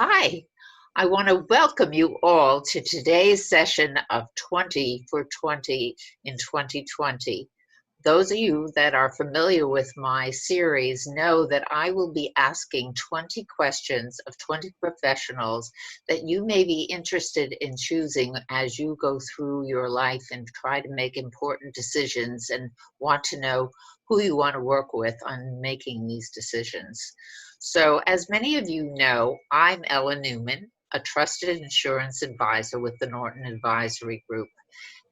Hi, I want to welcome you all to today's session of 20 for 20 in 2020. Those of you that are familiar with my series know that I will be asking 20 questions of 20 professionals that you may be interested in choosing as you go through your life and try to make important decisions and want to know who you want to work with on making these decisions. So, as many of you know, I'm Ella Newman, a trusted insurance advisor with the Norton Advisory Group,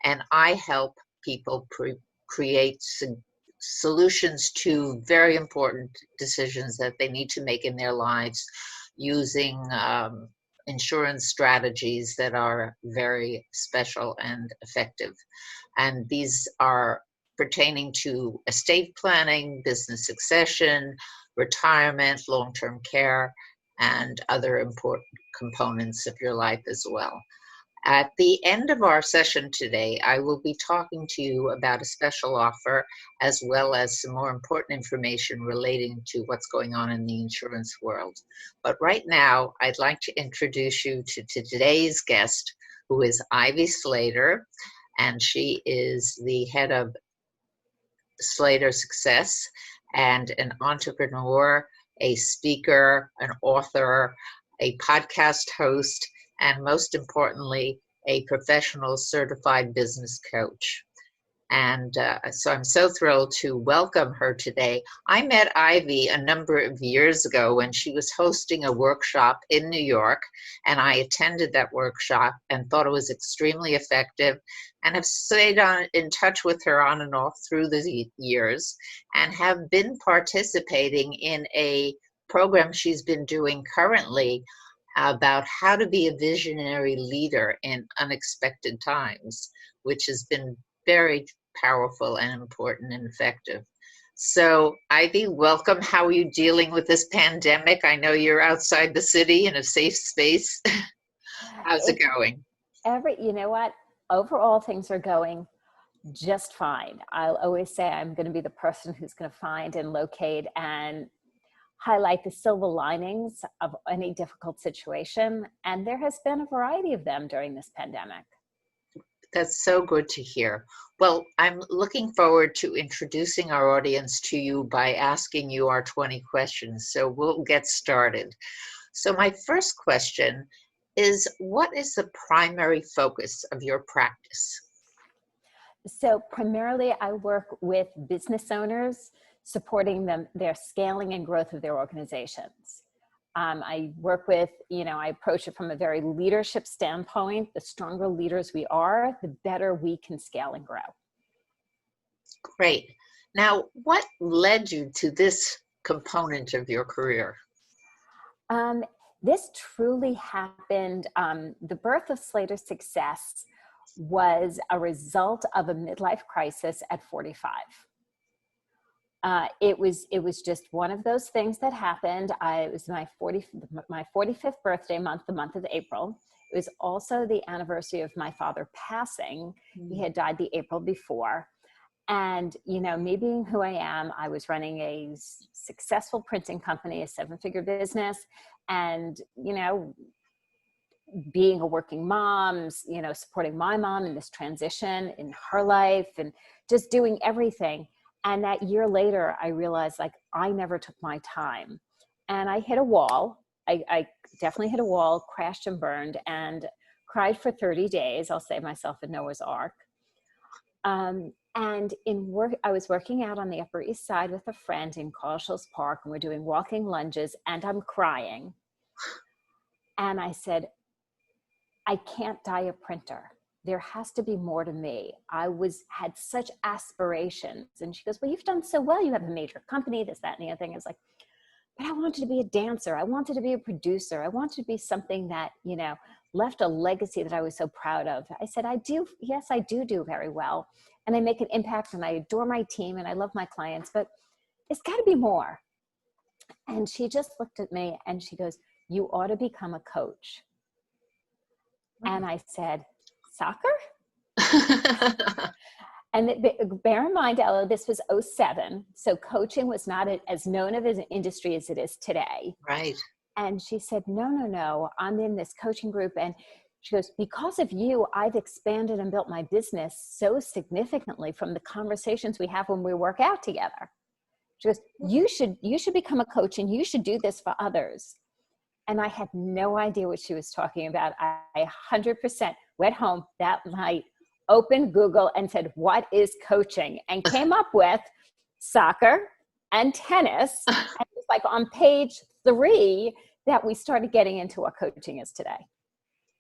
and I help people create solutions to very important decisions that they need to make in their lives using insurance strategies that are very special and effective. And these are pertaining to estate planning, business succession, retirement, long-term care, and other important components of your life as well. At the end of our session today, I will be talking to you about a special offer as well as some more important information relating to what's going on in the insurance world. But right now, I'd like to introduce you to today's guest, who is Ivy Slater, and she is the head of Slater Success and an entrepreneur, a speaker, an author, a podcast host, and most importantly, a professional certified business coach. And so I'm so thrilled to welcome her today. I met Ivy a number of years ago when she was hosting a workshop in New York, and I attended that workshop and thought it was extremely effective and have stayed in touch with her on and off through the years and have been participating in a program she's been doing currently about how to be a visionary leader in unexpected times, which has been very powerful and important and effective. So, Ivy, welcome. How are you dealing with this pandemic? I know you're outside the city in a safe space. How's it going? You know what? Overall, things are going just fine. I'll always say I'm going to be the person who's going to find and locate and highlight the silver linings of any difficult situation. And there has been a variety of them during this pandemic. That's so good to hear. Well, I'm looking forward to introducing our audience to you by asking you our 20 questions. So we'll get started. So my first question is, what is the primary focus of your practice? So primarily I work with business owners, supporting them, their scaling and growth of their organizations. I work with, I approach it from a very leadership standpoint. The stronger leaders we are, the better we can scale and grow. Great. Now, what led you to this component of your career? This truly happened. The birth of Slater Success was a result of a midlife crisis at 45. It was just one of those things that happened. It was my 45th birthday month, the month of April. It was also the anniversary of my father passing. He had died the April before. And, me being who I am, I was running a successful printing company, a 7-figure business. And, being a working mom, supporting my mom in this transition in her life and just doing everything. And that year later, I realized I never took my time, and I hit a wall. I definitely hit a wall, crashed and burned, and cried for 30 days. I'll save myself a Noah's Ark. And I was working out on the Upper East Side with a friend in Carlshills Park, and we're doing walking lunges, and I'm crying. And I said, I can't die a printer. There has to be more to me. I had such aspirations. And she goes, well, you've done so well. You have a major company, this, that, and the other thing. I was like, but I wanted to be a dancer. I wanted to be a producer. I wanted to be something that, left a legacy that I was so proud of. I said, I do very well. And I make an impact, and I adore my team, and I love my clients, but it's got to be more. And she just looked at me and she goes, you ought to become a coach. And I said, soccer? And bear in mind, Ella, this was 2007. So coaching was not as known of an industry as it is today. Right. And she said, no, I'm in this coaching group. And she goes, because of you, I've expanded and built my business so significantly from the conversations we have when we work out together. She goes, you should become a coach and you should do this for others. And I had no idea what she was talking about. I 100% went home that night, opened Google and said, what is coaching? And came up with soccer and tennis. And it was like on page 3 that we started getting into what coaching is today.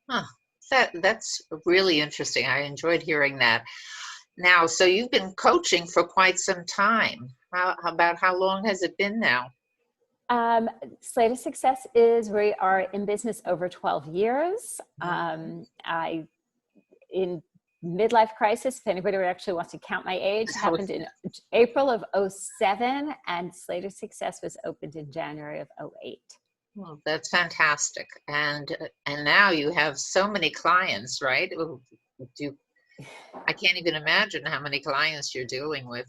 Huh. That's really interesting. I enjoyed hearing that. Now, so you've been coaching for quite some time. How long has it been now? Slater Success we are in business over 12 years. In midlife crisis, if anybody actually wants to count my age, happened in April of 2007, and Slater Success was opened in January of 2008. Well, that's fantastic. And now you have so many clients, right? I can't even imagine how many clients you're dealing with.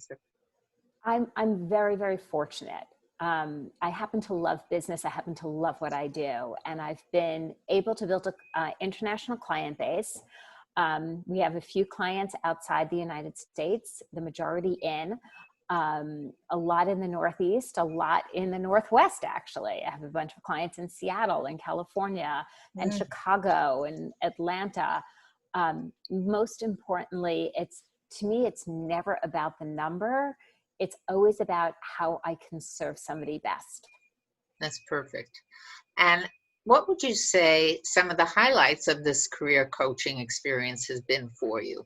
I'm very, very fortunate. I happen to love business. I happen to love what I do. And I've been able to build an international client base. We have a few clients outside the United States, the majority in, a lot in the Northeast, a lot in the Northwest, actually. I have a bunch of clients in Seattle and California and Chicago and Atlanta. Most importantly, to me, it's never about the number. It's always about how I can serve somebody best. That's perfect. And what would you say some of the highlights of this career coaching experience has been for you?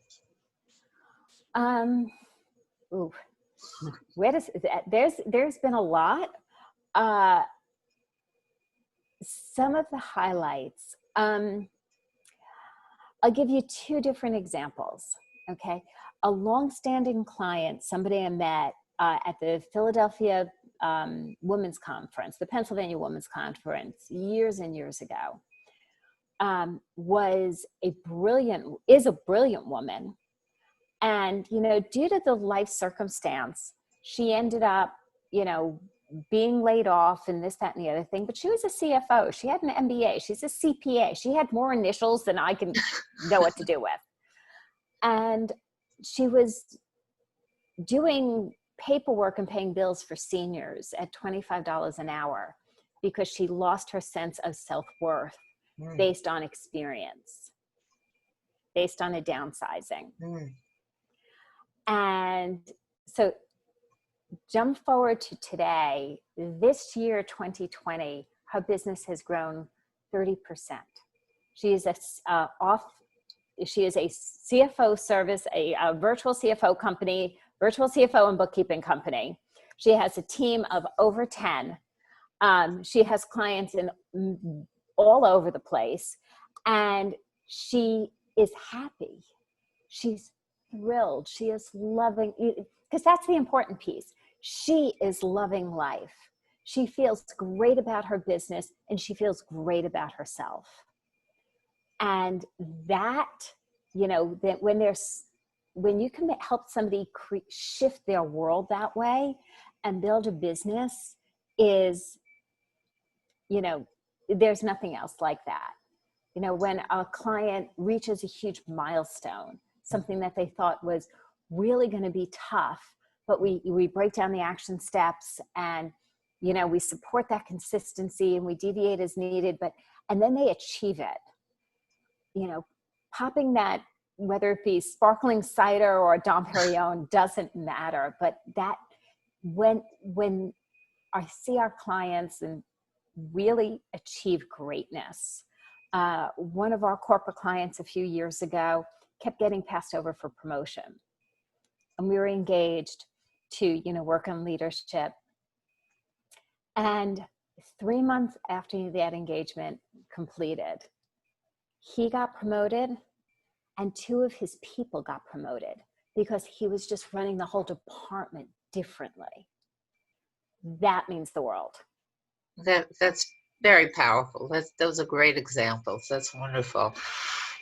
There's been a lot. Some of the highlights, I'll give you 2 different examples. Okay. A longstanding client, somebody I met at the Philadelphia Women's Conference, the Pennsylvania Women's Conference, years and years ago, is a brilliant woman. And, due to the life circumstance, she ended up, being laid off and this, that, and the other thing. But she was a CFO. She had an MBA. She's a CPA. She had more initials than I can know what to do with. And she was doing paperwork and paying bills for seniors at $25 an hour because she lost her sense of self-worth based on experience, based on a downsizing. And so jump forward to today, this year, 2020, her business has grown 30%. She is a CFO service, a virtual CFO company, virtual CFO and bookkeeping company. She has a team of over 10. She has clients in all over the place, and she is happy. She's thrilled. She is loving, because that's the important piece. She is loving life. She feels great about her business, and she feels great about herself. And that, that when you can help somebody shift their world that way and build a business there's nothing else like that. When a client reaches a huge milestone, something that they thought was really going to be tough, but we break down the action steps and, we support that consistency and we deviate as needed, and then they achieve it. Popping that, whether it be sparkling cider or Dom Perignon, doesn't matter. But that when I see our clients and really achieve greatness, one of our corporate clients a few years ago kept getting passed over for promotion, and we were engaged to work on leadership. And 3 months after that engagement completed, he got promoted and 2 of his people got promoted because he was just running the whole department differently. That means the world. That's very powerful. Those are great examples. That's wonderful.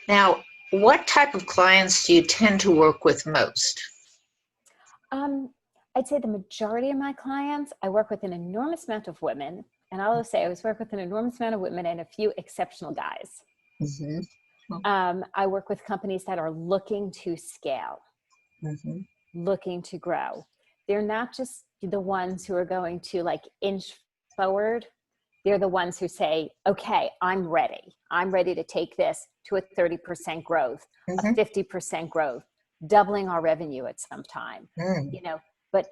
Now, what type of clients do you tend to work with most? I'd say the majority of my clients, I work with an enormous amount of women, And I'll say I was working with an enormous amount of women and a few exceptional guys. Mm-hmm. I work with companies that are looking to scale, Mm-hmm. looking to grow. They're not just the ones who are going to like inch forward. They're the ones who say, okay, I'm ready. I'm ready to take this to a 30% growth, a Mm-hmm. 50% growth, doubling our revenue at some time, Mm. you know, but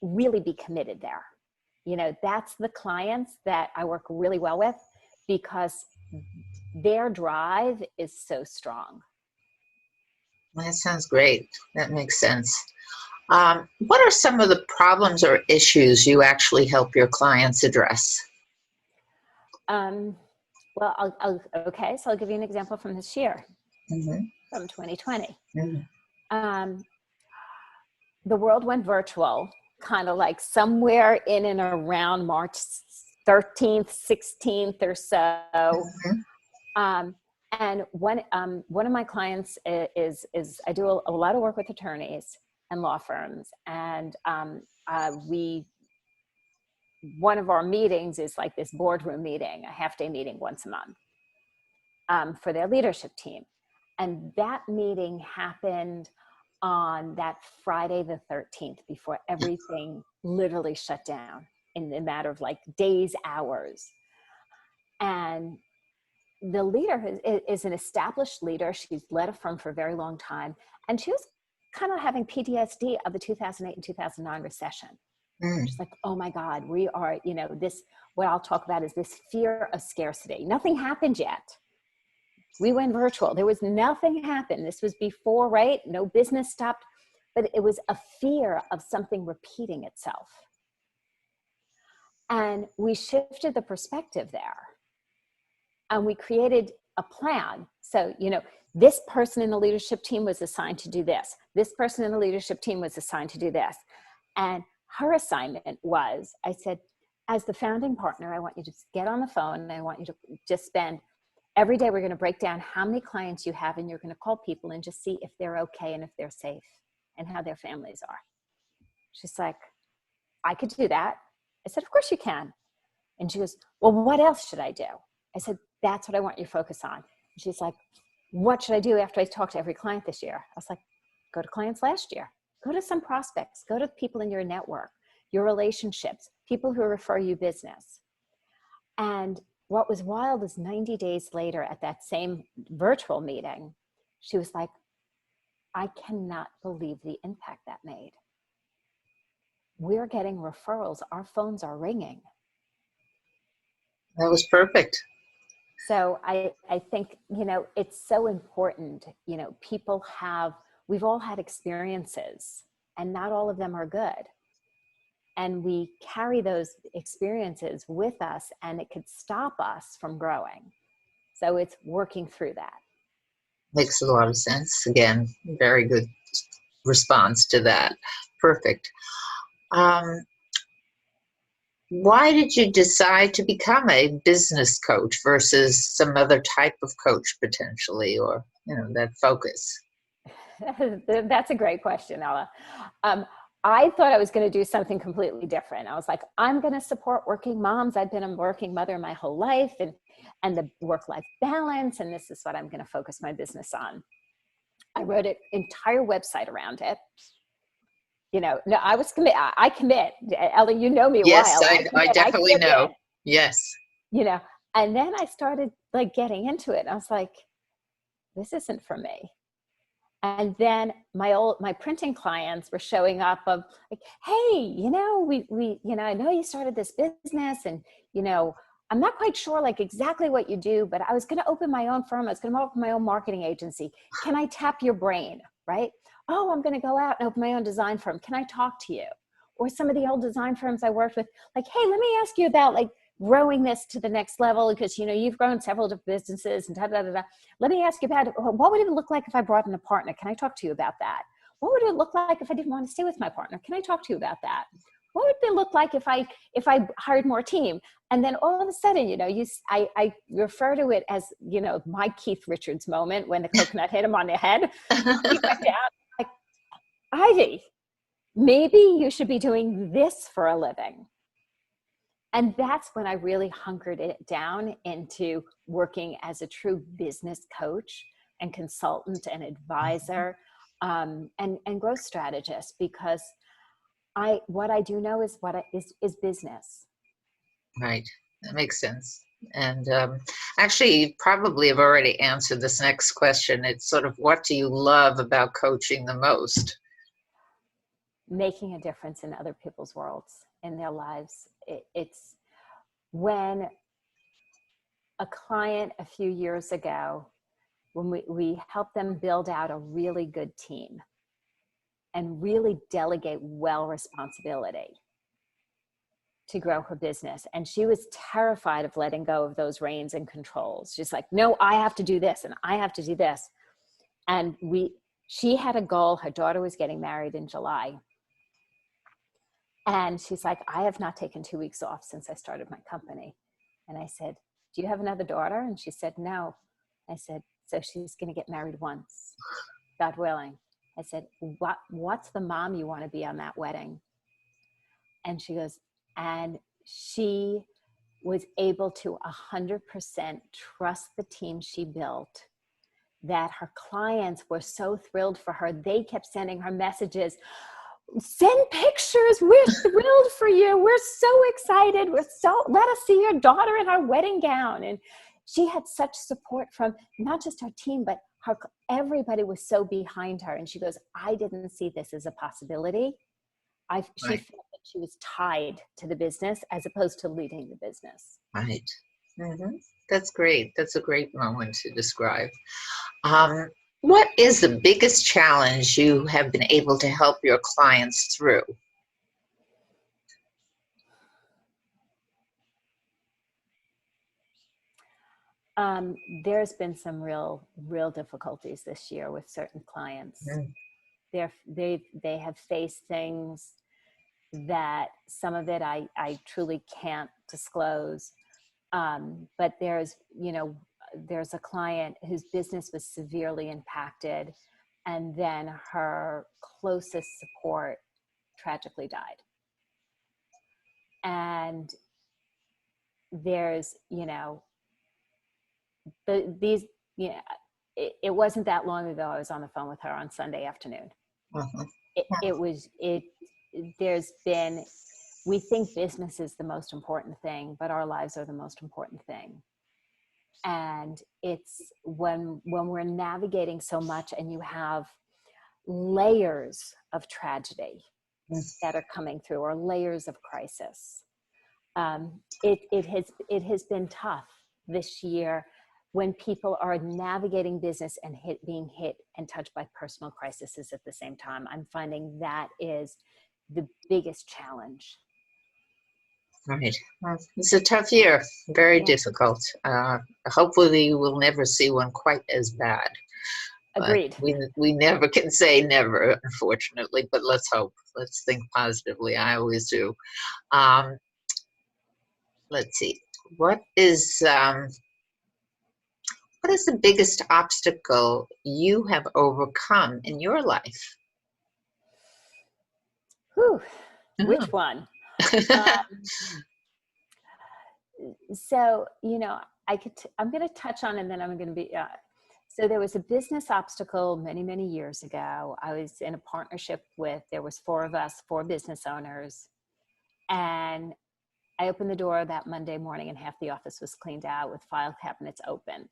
really be committed there. You know, that's the clients that I work really well with because their drive is so strong. That sounds great. That makes sense. What are some of the problems or issues you actually help your clients address? Well, okay, so I'll give you an example from this year, Mm-hmm. from 2020. Mm-hmm. The world went virtual, kind of like somewhere in and around March 13th, 16th or so. And one of my clients is I do a lot of work with attorneys and law firms, and one of our meetings is like this boardroom meeting, a half-day meeting once a month for their leadership team, and that meeting happened on that Friday the 13th before everything literally shut down in a matter of like days, hours, and the leader is an established leader. She's led a firm for a very long time. And she was kind of having PTSD of the 2008 and 2009 recession. Mm. She's like, oh my God, we are, you know, this, what I'll talk about is this fear of scarcity. Nothing happened yet. We went virtual. There was nothing happened. This was before, right? No business stopped, but it was a fear of something repeating itself. And we shifted the perspective there. And we created a plan. So, you know, this person in the leadership team was assigned to do this. This person in the leadership team was assigned to do this. And her assignment was, I said, as the founding partner, I want you to get on the phone and I want you to just spend every day, we're going to break down how many clients you have and you're going to call people and just see if they're okay and if they're safe and how their families are. She's like, I could do that. I said, of course you can. And she goes, well, what else should I do? I said, that's what I want you to focus on. And she's like, what should I do after I talk to every client this year? I was like, go to clients last year. Go to some prospects. Go to people in your network, your relationships, people who refer you business. And what was wild is 90 days later at that same virtual meeting, she was like, I cannot believe the impact that made. We're getting referrals. Our phones are ringing. That was perfect. So I think, you know, it's so important, you know, we've all had experiences and not all of them are good. And we carry those experiences with us and it could stop us from growing. So it's working through that. Makes a lot of sense. Again, very good response to that. Perfect. Why did you decide to become a business coach versus some other type of coach potentially, or, you know, that focus? That's a great question, Ella. I thought I was going to do something completely different. I was like, I'm going to support working moms. I've been a working mother my whole life and the work-life balance. And this is what I'm going to focus my business on. I wrote an entire website around it. You know, no, I commit. Ella, you know me a Yes, while. I definitely know. Yes. You know, and then I started like getting into it. And I was like, this isn't for me. And then my printing clients were showing up of like, hey, you know, we, you know, I know you started this business and, you know, I'm not quite sure like exactly what you do, but I was going to open my own firm. I was going to open my own marketing agency. Can I tap your brain? Right? Oh, I'm going to go out and open my own design firm. Can I talk to you? Or some of the old design firms I worked with, like, hey, let me ask you about like growing this to the next level because, you know, you've grown several different businesses and da, da, da, da. Let me ask you about what would it look like if I brought in a partner? Can I talk to you about that? What would it look like if I didn't want to stay with my partner? Can I talk to you about that? What would it look like if I hired more team? And then all of a sudden, you know, I refer to it as, you know, my Keith Richards moment when the coconut hit him on the head. He went down like, Ivy, maybe you should be doing this for a living. And that's when I really hunkered it down into working as a true business coach and consultant and advisor, and growth strategist, because what I do know is is business. Right. That makes sense. And actually, you probably have already answered this next question. It's sort of, what do you love about coaching the most? Making a difference in other people's worlds, in their lives. It's when a client a few years ago, when we helped them build out a really good team and really delegate well responsibility to grow her business. And she was terrified of letting go of those reins and controls. She's like, no, I have to do this and I have to do this. And she had a goal. Her daughter was getting married in July. And she's like, I have not taken 2 weeks off since I started my company. And I said, do you have another daughter? And she said, no. I said, so she's going to get married once, God willing. I said, what's the mom you want to be on that wedding? And she goes, and she was able to 100% trust the team she built, that her clients were so thrilled for her. They kept sending her messages, send pictures, we're thrilled for you, we're so excited, let us see your daughter in her wedding gown. And she had such support from not just her team, but everybody was so behind her. And she goes, I didn't see this as a possibility. She Right. felt that she was tied to the business as opposed to leading the business. Right. That's great. That's a great moment to describe. What is the biggest challenge you have been able to help your clients through? There's been some real difficulties this year with certain clients. They have faced things that some of it I truly can't disclose. But there's a client whose business was severely impacted, and then her closest support tragically died. And there's, it wasn't that long ago I was on the phone with her on Sunday afternoon. We think business is the most important thing, but our lives are the most important thing. And it's when we're navigating so much and you have layers of tragedy that are coming through, or layers of crisis. It has been tough this year when people are navigating business and being hit and touched by personal crises at the same time. I'm finding that is the biggest challenge. Right. Well, it's a tough year, very difficult. Hopefully we'll never see one quite as bad. Agreed. We never can say never, unfortunately, but let's hope. Let's think positively. I always do. Let's see. What is the biggest obstacle you have overcome in your life? Whew, which one? So, I'm going to touch on, and then I'm going to be, so there was a business obstacle many, many years ago. I was in a partnership there was 4 of us, 4 business owners. And I opened the door that Monday morning and half the office was cleaned out with file cabinets opened.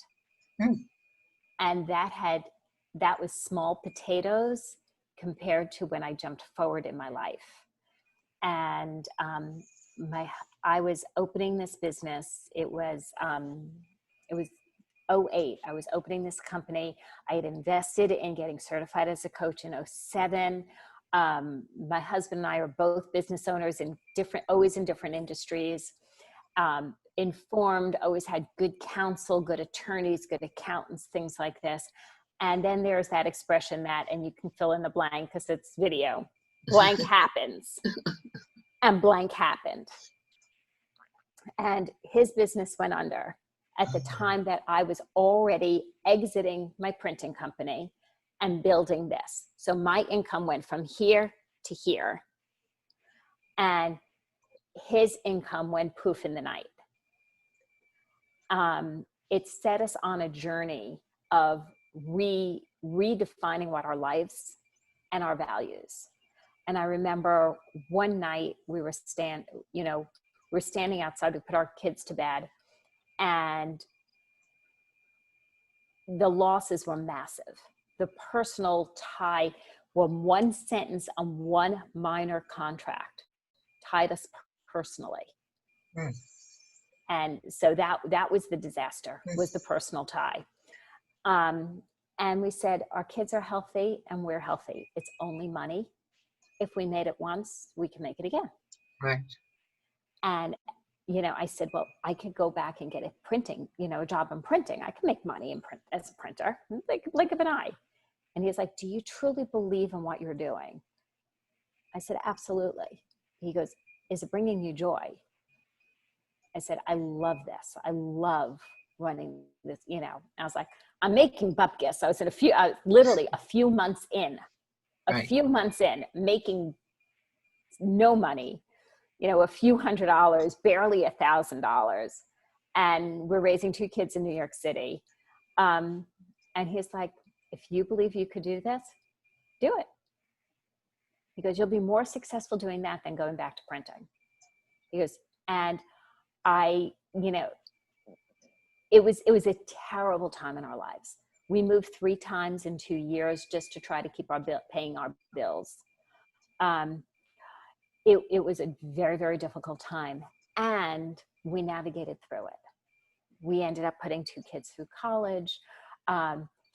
And that was small potatoes compared to when I jumped forward in my life. And I was opening this business. It was 2008. I was opening this company. I had invested in getting certified as a coach in 2007. My husband and I are both business owners always in different industries. Informed, always had good counsel, good attorneys, good accountants, things like this. And then there's that expression and you can fill in the blank because it's video, blank happens. And blank happened. And his business went under at the time that I was already exiting my printing company and building this. So my income went from here to here. And his income went poof in the night. It set us on a journey of redefining what our lives and our values. And I remember one night we were standing outside, we put our kids to bed, and the losses were massive. The personal tie, well, one sentence on one minor contract tied us personally. Mm. And so that was the disaster, was the personal tie. And we said, our kids are healthy and we're healthy. It's only money. If we made it once, we can make it again. Right. And, I said, well, I could go back and get a job in printing. I can make money in print as a printer, like blink of an eye. And he's like, do you truly believe in what you're doing? I said, absolutely. He goes, is it bringing you joy? I said, I love this. I love running this, I was like, I'm making bupkis. I was literally a few months in, making no money, a few $100s, barely $1,000. And we're raising 2 kids in New York City. And he's like, if you believe you could do this, do it. He goes, you'll be more successful doing that than going back to printing. He goes, and it was a terrible time in our lives. We moved 3 times in 2 years just to try to keep paying our bills. It was a very, very difficult time, and we navigated through it. We ended up putting 2 kids through college.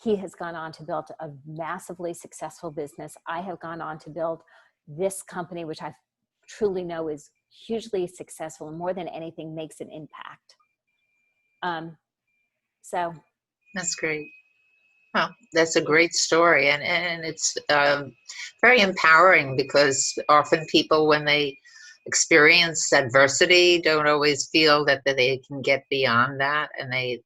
He has gone on to build a massively successful business. I have gone on to build this company, which I truly know is hugely successful and more than anything makes an impact. So that's great. Well, that's a great story, and it's very empowering, because often people, when they experience adversity, don't always feel that they can get beyond that, and they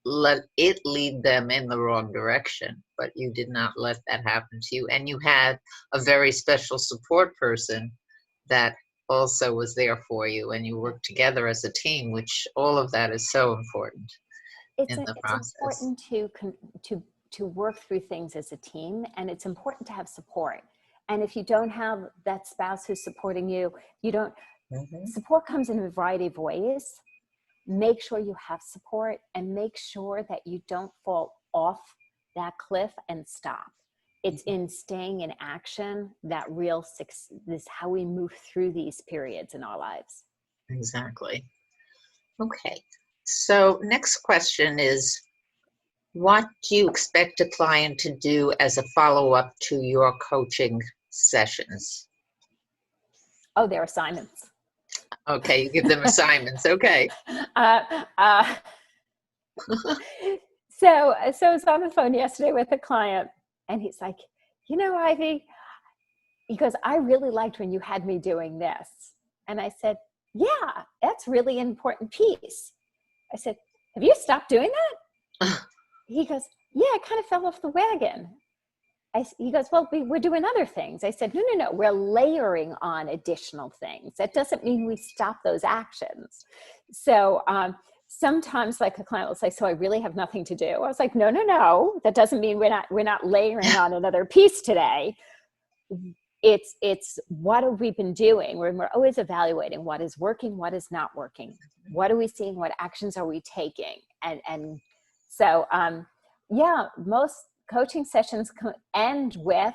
let it lead them in the wrong direction. But you did not let that happen to you, and you had a very special support person that also was there for you, and you worked together as a team, which all of that is so important. It's important to work through things as a team, and it's important to have support. And if you don't have that spouse who's supporting you, support comes in a variety of ways. Make sure you have support, and make sure that you don't fall off that cliff and stop. It's in staying in action that this how we move through these periods in our lives. Exactly. Okay. So next question is, what do you expect a client to do as a follow-up to your coaching sessions? Oh, they're assignments. Okay, you give them assignments. Okay. So I was on the phone yesterday with a client, and he's like, Ivy, he goes, I really liked when you had me doing this. And I said, yeah, that's really an important piece. I said, have you stopped doing that? He goes, yeah, I kind of fell off the wagon. He goes, well, we're doing other things. I said, no, we're layering on additional things. That doesn't mean we stop those actions. So sometimes, like, a client will say, so I really have nothing to do. I was like, no, that doesn't mean we're not layering on another piece today. It's what have we been doing? We're always evaluating what is working, what is not working. What are we seeing? What actions are we taking? And so, most coaching sessions end with,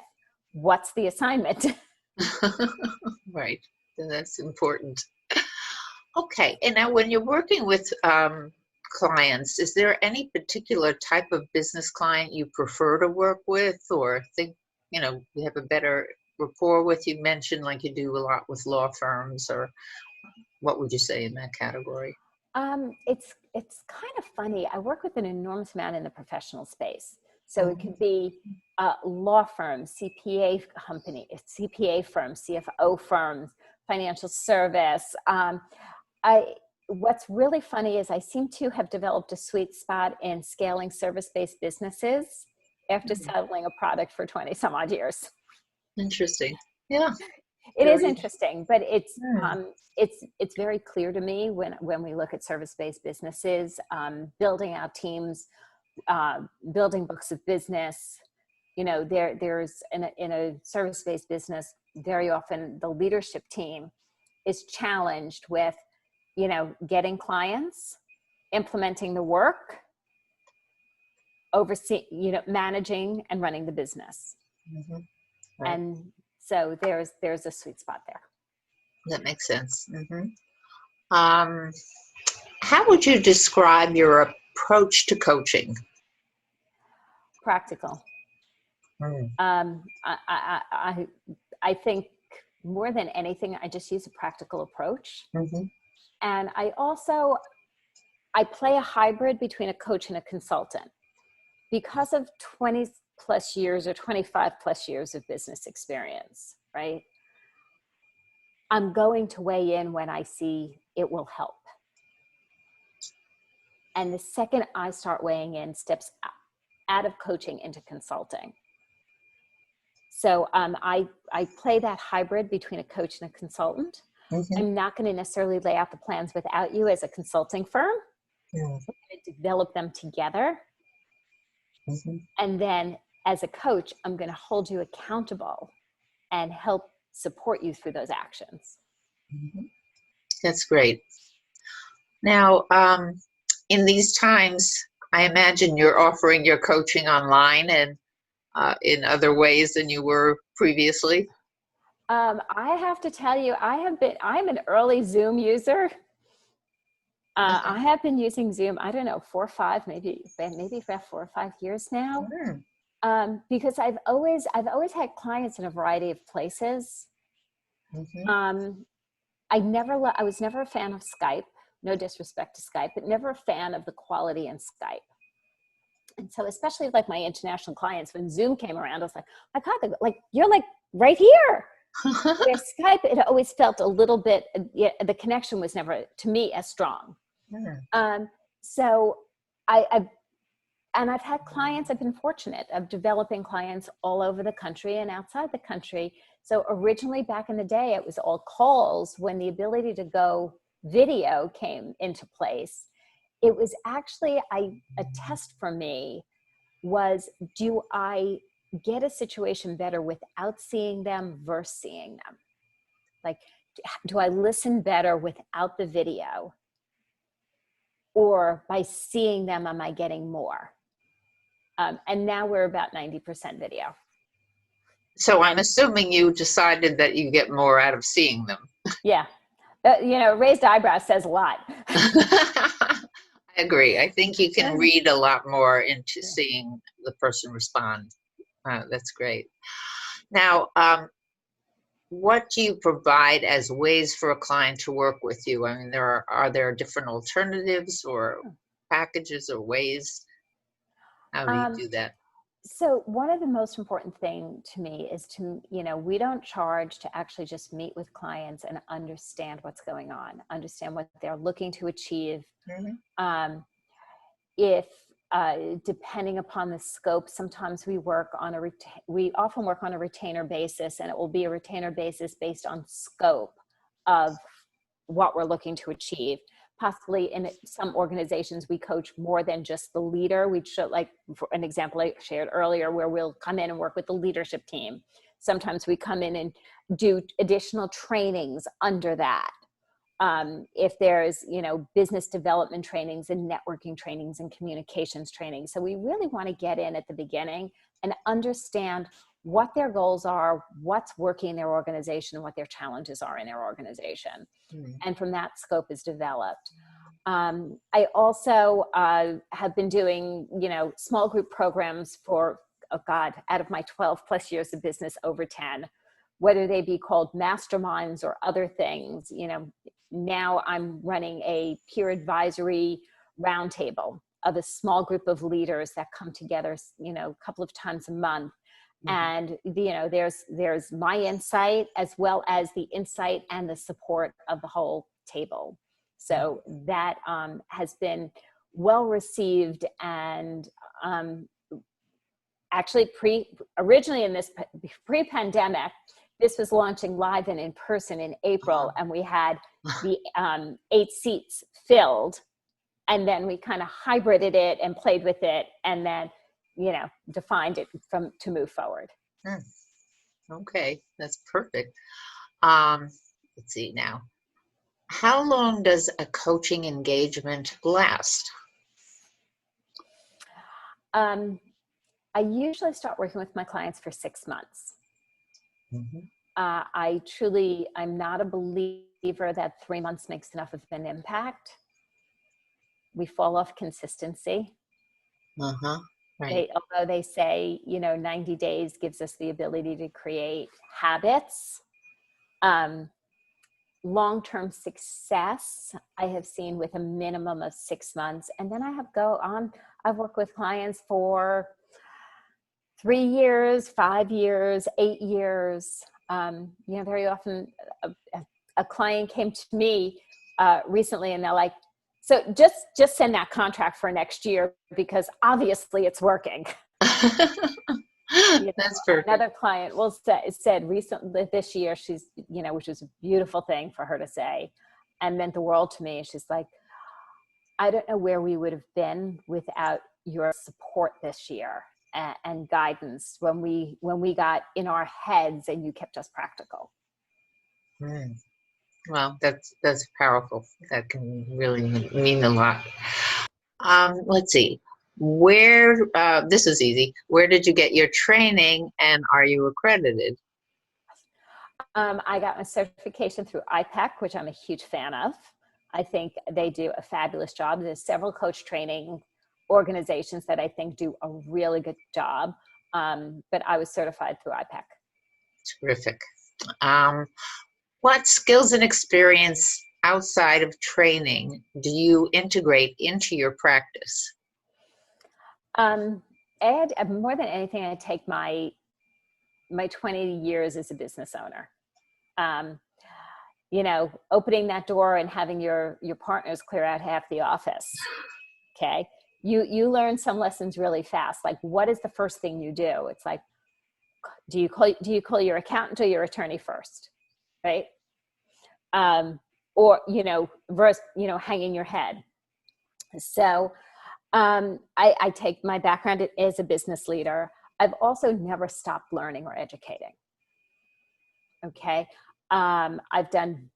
what's the assignment? Right. That's important. Okay. And now, when you're working with clients, is there any particular type of business client you prefer to work with, or think, you have a better rapport with? You mentioned, like, you do a lot with law firms, or what would you say in that category? It's kind of funny. I work with an enormous amount in the professional space. So it could be law firms, CPA firms, CFO firms, financial service. What's really funny is I seem to have developed a sweet spot in scaling service-based businesses after selling a product for 20 some odd years. Interesting. Yeah. It is Very, interesting, but hmm, it's very clear to me when we look at service-based businesses, building out teams, building books of business. You know, there's in a service-based business, very often the leadership team is challenged with, you know, getting clients, implementing the work, overseeing, you know, managing and running the business. mhm, right. And so there's a sweet spot there. That makes sense. Um, how would you describe your approach to coaching? Practical. Mm, I think more than anything, I just use a practical approach. mhm, And I play a hybrid between a coach and a consultant because of 20 plus years or 25 plus years of business experience, right? I'm going to weigh in when I see it will help. And the second I start weighing in, steps out of coaching into consulting. So I play that hybrid between a coach and a consultant. mhm, I'm not going to necessarily lay out the plans without you as a consulting firm. mhm, We're going to develop them together. mhm, And then as a coach, I'm going to hold you accountable and help support you through those actions. mhm. That's great. Now, in these times, I imagine you're offering your coaching online and in other ways than you were previously. I have to tell you, I'm an early Zoom user. I have been using Zoom, I don't know, 4 or 5, maybe about 4 or 5 years now. Mm, Because I've always had clients in a variety of places. mhm, Um, I was never a fan of Skype, no disrespect to Skype, but never a fan of the quality in Skype. And so, especially like my international clients, when Zoom came around, I was like, my God, like, you're like right here. Where Skype, it always felt a little bit, the connection was never, to me, as strong. mm, So I've had clients, I've been fortunate of developing clients all over the country and outside the country. So originally back in the day, it was all calls. When the ability to go video came into place, it was actually a test for me was, do I get a situation better without seeing them versus seeing them? Like, do I listen better without the video? Or by seeing them, am I getting more? And now we're about 90% video. So I'm assuming you decided that you get more out of seeing them. Yeah. You know, raised eyebrow says a lot. I agree. I think you can Yeah. read a lot more into seeing the person respond. That's great. Now, what do you provide as ways for a client to work with you? I mean, are there different alternatives or packages or ways? How do you Um, do that? so one of the most important thing to me is to, you know, we don't charge to actually just meet with clients and understand what's going on, understand what they're looking to achieve. Mhm, Um, if depending upon the scope, sometimes we we often work on a retainer basis, and it will be a retainer basis based on scope of what we're looking to achieve. Possibly in some organizations, we coach more than just the leader. We show, like for an example I shared earlier, where we'll come in and work with the leadership team. Sometimes we come in and do additional trainings under that. If there's, you know, business development trainings and networking trainings and communications trainings. So we really want to get in at the beginning and understand what their goals are, what's working in their organization, and what their challenges are in their organization. mhm, And from that, scope is developed. I also have been doing, you know, small group programs for, oh God, out of my 12 plus years of business, over 10, whether they be called masterminds or other things. You know, now I'm running a peer advisory roundtable of a small group of leaders that come together, you know, a couple of times a month. mhm, And, you know, there's my insight as well as the insight and the support of the whole table. So that has been well received. And actually originally in this pre-pandemic, this was launching live and in person in April, and we had the 8 seats filled, and then we kind of hybrided it and played with it, and then, defined it to move forward. Okay, that's perfect. Let's see now. How long does a coaching engagement last? I usually start working with my clients for 6 months. I'm not a believer that 3 months makes enough of an impact. We fall off consistency. Right. Although they say, 90 days gives us the ability to create habits. Long-term success I have seen with a minimum of 6 months. And then I've worked with clients for 3 years, 5 years, 8 years. Very often a client came to me recently and they're like, so just send that contract for next year because obviously it's working. That's perfect. Another client said recently this year, she's, which was a beautiful thing for her to say and meant the world to me. She's like, I don't know where we would have been without your support this year and guidance when we got in our heads and you kept us practical. Well, that's powerful. That can really mean a lot. Let's see. This is easy. Where did you get your training, and are you accredited? I got my certification through IPEC, which I'm a huge fan of. I think they do a fabulous job. There's several coach training organizations that I think do a really good job, but I was certified through IPEC. Terrific. What skills and experience outside of training do you integrate into your practice? Ed, more than anything, I take my 20 years as a business owner. Opening that door and having your partners clear out half the office. Okay. You learn some lessons really fast. Like, what is the first thing you do? It's like, do you call your accountant or your attorney first? Right. Or, versus, hanging your head. So, I take my background as a business leader. I've also never stopped learning or educating. Okay. I've done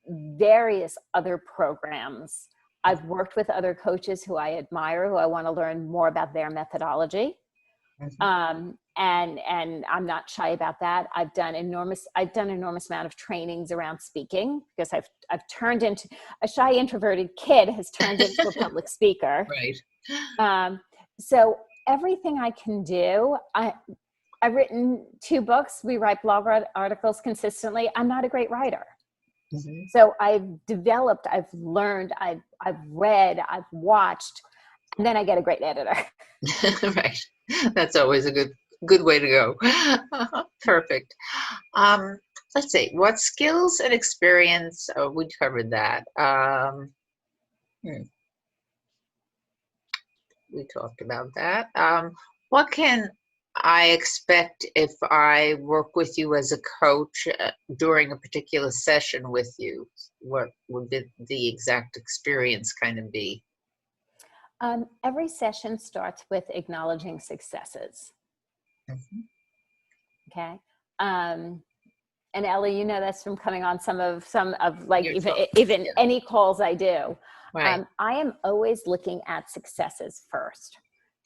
various other programs. I've worked with other coaches who I admire, who I want to learn more about their methodology. And I'm not shy about that. I've done enormous amount of trainings around speaking because I've turned into a shy introverted kid has turned into a public speaker. Right. So everything I can do, I've written 2 books. We write blog articles consistently. I'm not a great writer. So I've developed, I've learned, I've read, I've watched, and then I get a great editor. Right. That's always a good way to go. Perfect. Let's see. What skills and experience? Oh, we covered that. We talked about that. What can I expect if I work with you as a coach during a particular session with you? What would the exact experience kind of be? Every session starts with acknowledging successes. Okay. And Ellie, that's from coming on some of like even any calls I do. Right. I am always looking at successes first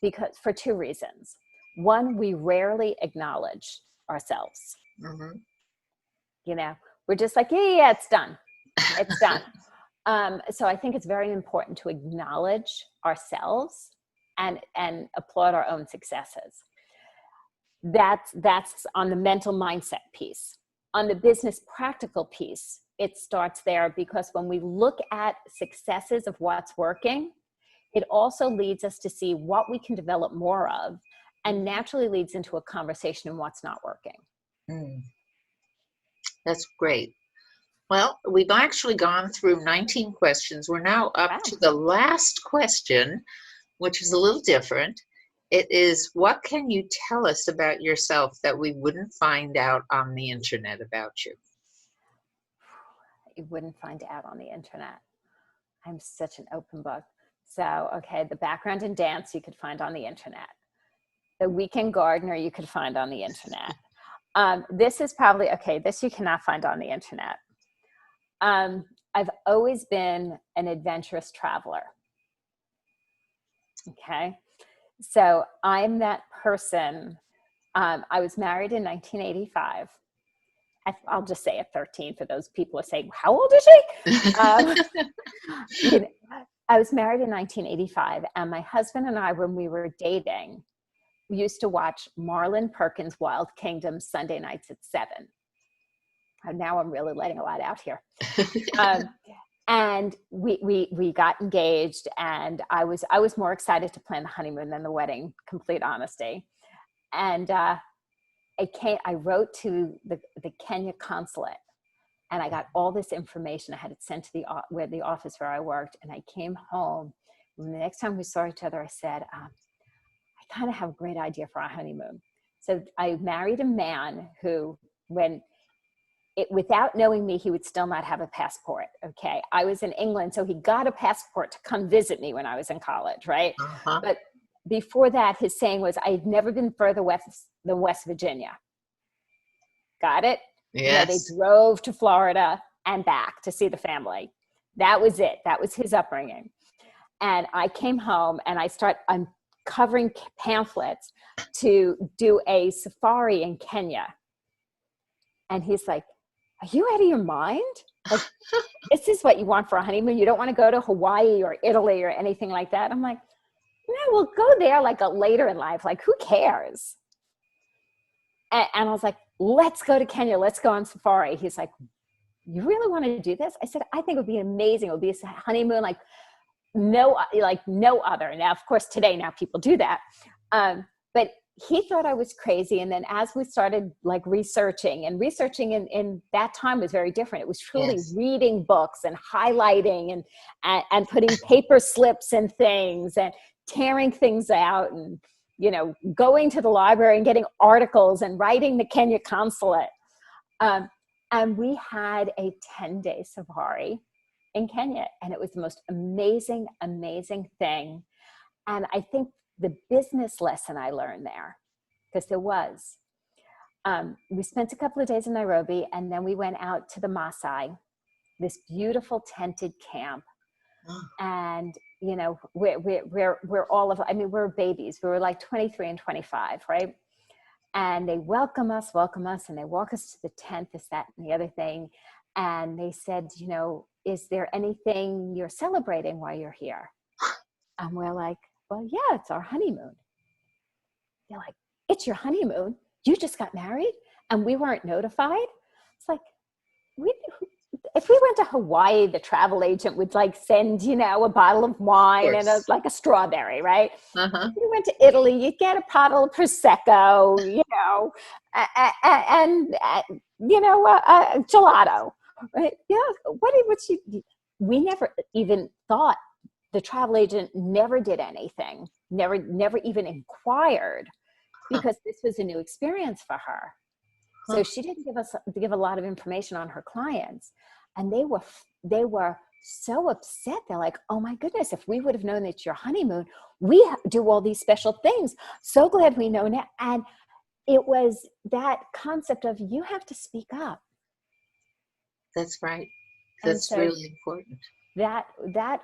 because for 2 reasons. One, we rarely acknowledge ourselves. We're just like, yeah, it's done. It's done. So I think it's very important to acknowledge ourselves and applaud our own successes. That's on the mental mindset piece. On the business practical piece, it starts there because when we look at successes of what's working, it also leads us to see what we can develop more of and naturally leads into a conversation on what's not working. That's great. Well, we've actually gone through 19 questions. We're now up to the last question, which is a little different. It is, what can you tell us about yourself that we wouldn't find out on the internet about you? You wouldn't find out on the internet. I'm such an open book. So, okay, the background in dance you could find on the internet. The weekend gardener you could find on the internet. This is probably, okay, this you cannot find on the internet. I've always been an adventurous traveler. Okay. So I'm that person. I was married in 1985. I'll just say at 13 for those people who say, how old is she? You know, I was married in 1985, and my husband and I, when we were dating, we used to watch Marlon Perkins' Wild Kingdom Sunday nights at 7. And now I'm really letting a lot out here. And we got engaged, and I was more excited to plan the honeymoon than the wedding, complete honesty. And I wrote to the Kenya consulate, and I got all this information. I had it sent to the office where I worked, and I came home. And the next time we saw each other, I said, I kind of have a great idea for our honeymoon. So I married a man who, without knowing me, he would still not have a passport. Okay. I was in England, so he got a passport to come visit me when I was in college, right? Uh-huh. But before that, his saying was, I'd never been further west than West Virginia. Got it? Yes. You know, they drove to Florida and back to see the family. That was it. That was his upbringing. And I came home and I'm covering pamphlets to do a safari in Kenya. And he's like, are you out of your mind? Like, this is what you want for a honeymoon? You don't want to go to Hawaii or Italy or anything like that? I'm like, no, we'll go there like later in life. Like, who cares? And I was like, let's go to Kenya. Let's go on safari. He's like, you really want to do this? I said, I think it would be amazing. It would be a honeymoon like no other. Now, of course, today now people do that. But he thought I was crazy. And then as we started like researching in that time was very different. It was truly reading books and highlighting and putting paper slips and things and tearing things out and, you know, going to the library and getting articles and writing the Kenya consulate. And we had a 10-day safari in Kenya. And it was the most amazing, amazing thing. And I think the business lesson I learned there, because there was, we spent a couple of days in Nairobi, and then we went out to the Maasai, this beautiful tented camp. And, you know, we're all of, I mean, we're babies. We were like 23 and 25, right? And they welcome us, and they walk us to the tent, this, that, and the other thing. And they said, you know, is there anything you're celebrating while you're here? And we're like, well, yeah, it's our honeymoon. They're like, it's your honeymoon? You just got married and we weren't notified? It's like, if we went to Hawaii, the travel agent would like send, you know, a bottle of wine and like a strawberry, right? Uh-huh. If you went to Italy, you'd get a bottle of Prosecco, you know, and you know, a gelato, right? Yeah. We never even thought, the travel agent never did anything, never even inquired, because this was a new experience for her. So she didn't give a lot of information on her clients. And they were so upset. They're like, oh my goodness, if we would have known it's your honeymoon, we do all these special things. So glad we know now. And it was that concept of, you have to speak up. That's right. That's really important. That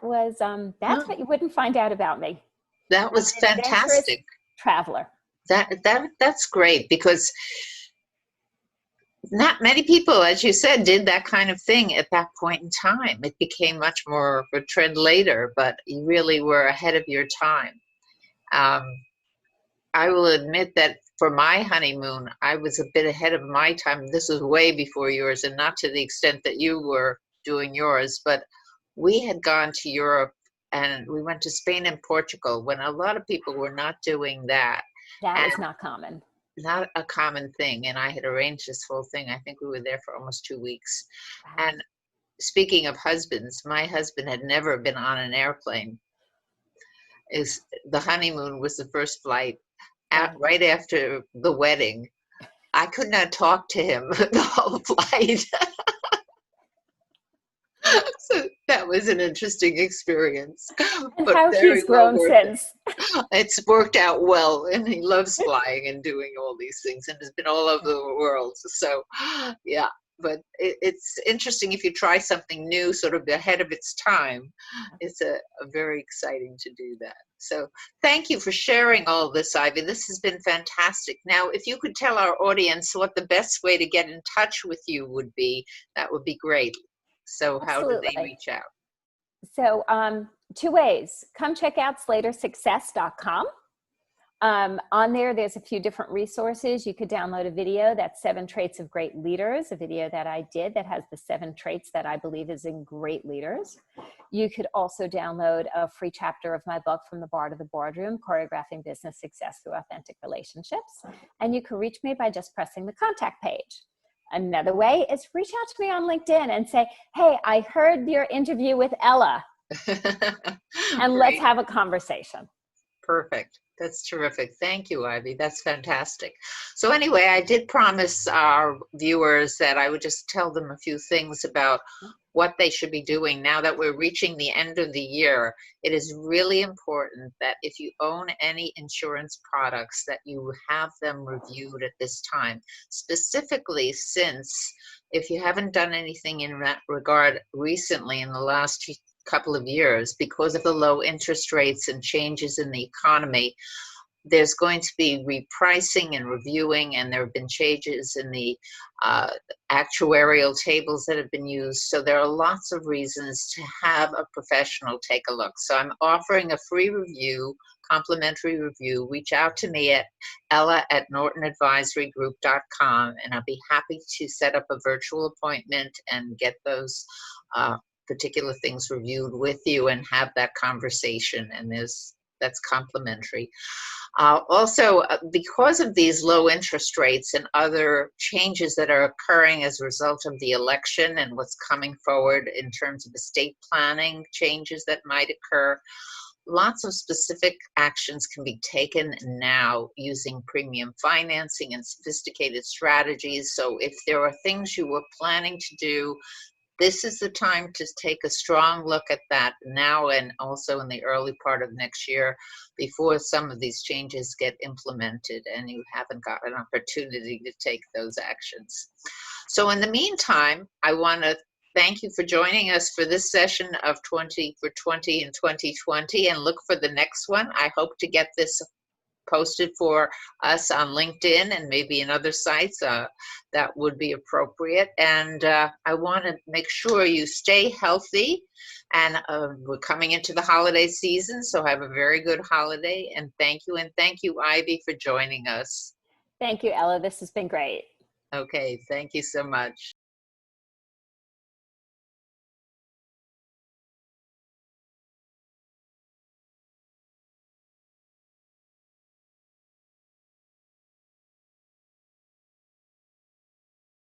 was, that's what you wouldn't find out about me. That was fantastic. Traveler. That's great, because not many people, as you said, did that kind of thing at that point in time. It became much more of a trend later, but you really were ahead of your time. I will admit that for my honeymoon, I was a bit ahead of my time. This was way before yours, and not to the extent that you were doing yours, but we had gone to Europe, and we went to Spain and Portugal when a lot of people were not doing that. That is not common. Not a common thing. And I had arranged this whole thing. I think we were there for almost 2 weeks. Wow. And speaking of husbands, my husband had never been on an airplane. is the honeymoon was the first flight Right. right after the wedding. I could not talk to him the whole flight. So that was an interesting experience, And but how very he's well grown worth it. since. It's worked out well, and he loves flying and doing all these things, and has been all over the world. So, yeah, but it's interesting if you try something new, sort of ahead of its time. It's a very exciting to do that. So, thank you for sharing all this, Ivy. This has been fantastic. Now, if you could tell our audience what the best way to get in touch with you would be, that would be great. So, how do they Absolutely. reach out? So two ways. Come check out slatersuccess.com. On there, there's a few different resources. You could download a video that's 7 Traits of Great Leaders, a video that I did that has the 7 traits that I believe is in great leaders. You could also download a free chapter of my book, From the Bar to the Boardroom, Choreographing Business Success Through Authentic Relationships. And you can reach me by just pressing the contact page. Another way is reach out to me on LinkedIn and say, hey, I heard your interview with Ella, and let's Great. have a conversation. Perfect. That's terrific. Thank you, Ivy. That's fantastic. So anyway, I did promise our viewers that I would just tell them a few things about what they should be doing now that we're reaching the end of the year. It is really important that if you own any insurance products, that you have them reviewed at this time, specifically since if you haven't done anything in that regard recently in the last couple of years, because of the low interest rates and changes in the economy, there's going to be repricing and reviewing, and there have been changes in the actuarial tables that have been used. So there are lots of reasons to have a professional take a look. So I'm offering a free review, complimentary review. Reach out to me at ella@nortonadvisorygroup.com, and I'll be happy to set up a virtual appointment and get those particular things reviewed with you and have that conversation. And that's complimentary. Also, because of these low interest rates and other changes that are occurring as a result of the election and what's coming forward in terms of estate planning changes that might occur, lots of specific actions can be taken now using premium financing and sophisticated strategies. So if there are things you were planning to do, this is the time to take a strong look at that now and also in the early part of next year before some of these changes get implemented and you haven't got an opportunity to take those actions. So in the meantime, I want to thank you for joining us for this session of 20 for 20 in 2020, and look for the next one. I hope to get this posted for us on LinkedIn and maybe in other sites that would be appropriate. And I want to make sure you stay healthy. And we're coming into the holiday season, so have a very good holiday. And thank you. And thank you, Ivy, for joining us. Thank you, Ella. This has been great. Okay, thank you so much.